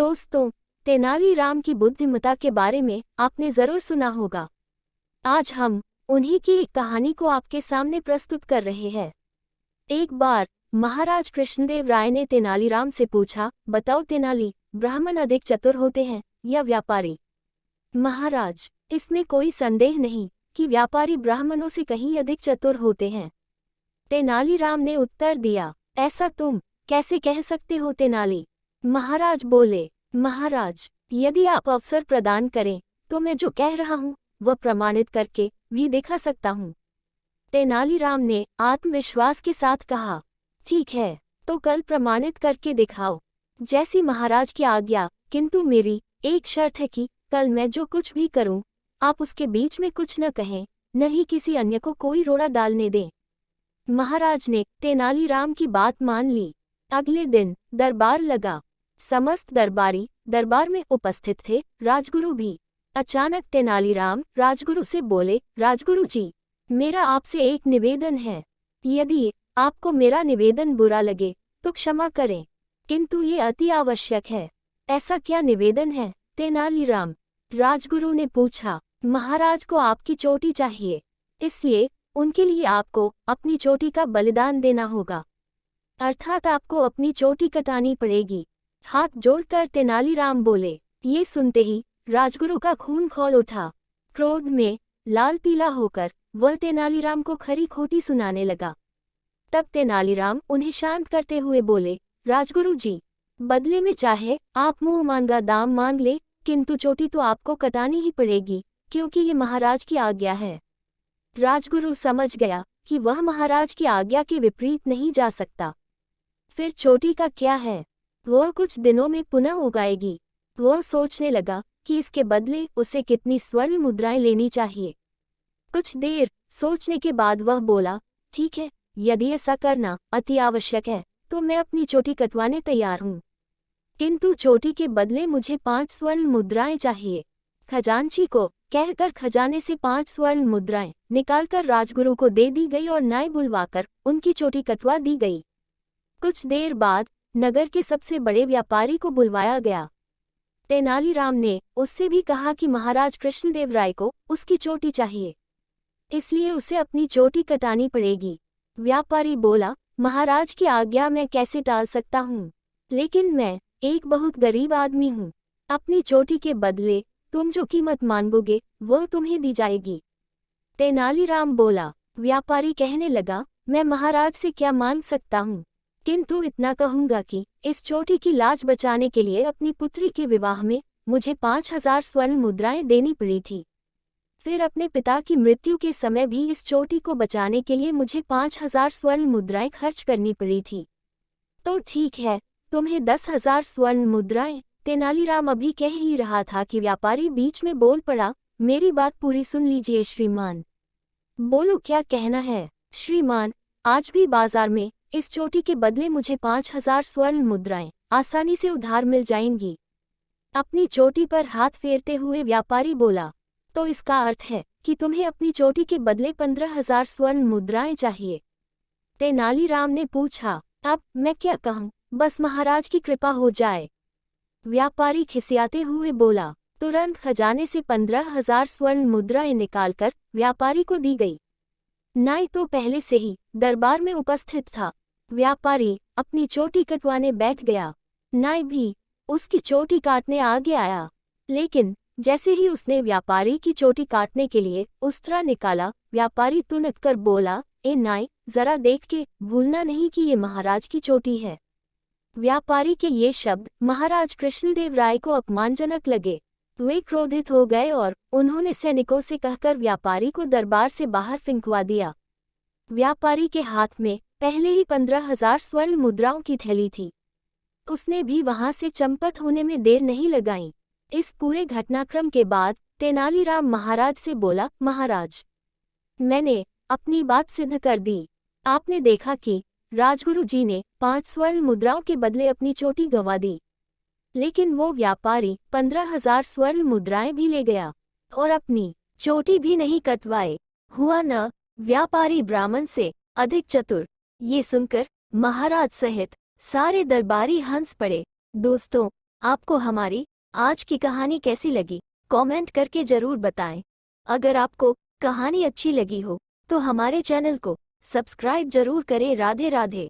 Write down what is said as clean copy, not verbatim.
दोस्तों, तेनालीराम की बुद्धिमत्ता के बारे में आपने जरूर सुना होगा। आज हम उन्हीं की एक कहानी को आपके सामने प्रस्तुत कर रहे हैं। एक बार महाराज कृष्णदेव राय ने तेनालीराम से पूछा, बताओ तेनाली, ब्राह्मण अधिक चतुर होते हैं या व्यापारी? महाराज, इसमें कोई संदेह नहीं कि व्यापारी ब्राह्मणों से कहीं अधिक चतुर होते हैं। तेनालीराम ने उत्तर दिया, ऐसा तुम कैसे कह सकते हो तेनाली? महाराज बोले, महाराज, यदि आप अवसर प्रदान करें तो मैं जो कह रहा हूँ वह प्रमाणित करके भी दिखा सकता हूँ। तेनालीराम ने आत्मविश्वास के साथ कहा, ठीक है, तो कल प्रमाणित करके दिखाओ, जैसी महाराज की आज्ञा, किंतु मेरी एक शर्त है कि कल मैं जो कुछ भी करूं, आप उसके बीच में कुछ न कहें, न ही किसी अन्य को कोई रोड़ा डालने दें। महाराज ने तेनालीराम की बात मान ली। अगले दिन दरबार लगा। समस्त दरबारी दरबार में उपस्थित थे, राजगुरु भी। अचानक तेनालीराम राजगुरु से बोले, राजगुरु जी, मेरा आपसे एक निवेदन है। यदि आपको मेरा निवेदन बुरा लगे तो क्षमा करें, किंतु ये अति आवश्यक है। ऐसा क्या निवेदन है तेनालीराम? राजगुरु ने पूछा। महाराज को आपकी चोटी चाहिए, इसलिए उनके लिए आपको अपनी चोटी का बलिदान देना होगा, अर्थात आपको अपनी चोटी कटानी पड़ेगी। हाथ जोड़कर तेनालीराम बोले। ये सुनते ही राजगुरु का खून खौल उठा। क्रोध में लाल पीला होकर वह तेनालीराम को खरी खोटी सुनाने लगा। तब तेनालीराम उन्हें शांत करते हुए बोले, राजगुरु जी, बदले में चाहे आप मुंह मांगा दाम मांग ले, किंतु चोटी तो आपको कटानी ही पड़ेगी, क्योंकि ये महाराज की आज्ञा है। राजगुरु समझ गया कि वह महाराज की आज्ञा के विपरीत नहीं जा सकता। फिर चोटी का क्या है, वह कुछ दिनों में पुनः उगाएगी। वह सोचने लगा कि इसके बदले उसे कितनी स्वर्ण मुद्राएं लेनी चाहिए। कुछ देर सोचने के बाद वह बोला, ठीक है, यदि ऐसा करना अति आवश्यक है तो मैं अपनी चोटी कटवाने तैयार हूँ, किंतु चोटी के बदले मुझे 5 स्वर्ण मुद्राएं चाहिए। खजांची को कहकर खजाने से 5 स्वर्ण मुद्राएं निकालकर राजगुरु को दे दी गई और नाई बुलवाकर उनकी चोटी कटवा दी गई। कुछ देर बाद नगर के सबसे बड़े व्यापारी को बुलवाया गया। तेनालीराम ने उससे भी कहा कि महाराज कृष्णदेव राय को उसकी चोटी चाहिए, इसलिए उसे अपनी चोटी कटानी पड़ेगी। व्यापारी बोला, महाराज की आज्ञा मैं कैसे टाल सकता हूँ, लेकिन मैं एक बहुत गरीब आदमी हूँ। अपनी चोटी के बदले तुम जो कीमत मांगोगे वह तुम्हें दी जाएगी। तेनालीराम बोला। व्यापारी कहने लगा, मैं महाराज से क्या मांग सकता हूँ, किंतु इतना कहूंगा कि इस चोटी की लाज बचाने के लिए अपनी पुत्री के विवाह में मुझे 5000 स्वर्ण मुद्राएं देनी पड़ी थी। फिर अपने पिता की मृत्यु के समय भी इस चोटी को बचाने के लिए मुझे 5000 स्वर्ण मुद्राएं खर्च करनी पड़ी थी। तो ठीक है, तुम्हें 10,000 स्वर्ण मुद्राएं। तेनालीराम अभी कह ही रहा था कि व्यापारी बीच में बोल पड़ा, मेरी बात पूरी सुन लीजिए श्रीमान। बोलो, क्या कहना है? श्रीमान, आज भी बाजार में इस चोटी के बदले मुझे 5000 स्वर्ण मुद्राएं आसानी से उधार मिल जाएंगी। अपनी चोटी पर हाथ फेरते हुए व्यापारी बोला, तो इसका अर्थ है कि तुम्हें अपनी चोटी के बदले 15,000 स्वर्ण मुद्राएं चाहिए। तेनालीराम ने पूछा, अब मैं क्या कहूँ, बस महाराज की कृपा हो जाए। व्यापारी खिसियाते हुए बोला। तुरंत खजाने से 15,000 स्वर्ण मुद्राएं निकालकर व्यापारी को दी गई। नाई तो पहले से ही दरबार में उपस्थित था। व्यापारी अपनी चोटी कटवाने बैठ गया। नाई भी उसकी चोटी काटने आगे आया, लेकिन जैसे ही उसने व्यापारी की चोटी काटने के लिए उस्तरा निकाला, व्यापारी तुनक कर बोला, ए नाई, जरा देख के भूलना नहीं कि ये महाराज की चोटी है। व्यापारी के ये शब्द महाराज कृष्णदेव राय को अपमानजनक लगे। वे क्रोधित हो गए और उन्होंने सैनिकों से कहकर व्यापारी को दरबार से बाहर फिंकवा दिया। व्यापारी के हाथ में पहले ही 15,000 स्वर्ण मुद्राओं की थैली थी। उसने भी वहां से चंपत होने में देर नहीं लगाई। इस पूरे घटनाक्रम के बाद तेनालीराम महाराज से बोला, महाराज, मैंने अपनी बात सिद्ध कर दी। आपने देखा कि राजगुरु जी ने 5 स्वर्ण मुद्राओं के बदले अपनी चोटी गंवा दी, लेकिन वो व्यापारी 15,000 स्वर्ण मुद्राएं भी ले गया और अपनी चोटी भी नहीं कटवाए। हुआ न व्यापारी ब्राह्मण से अधिक चतुर। ये सुनकर महाराज सहित सारे दरबारी हंस पड़े। दोस्तों, आपको हमारी आज की कहानी कैसी लगी कमेंट करके जरूर बताएं। अगर आपको कहानी अच्छी लगी हो तो हमारे चैनल को सब्सक्राइब जरूर करें। राधे राधे।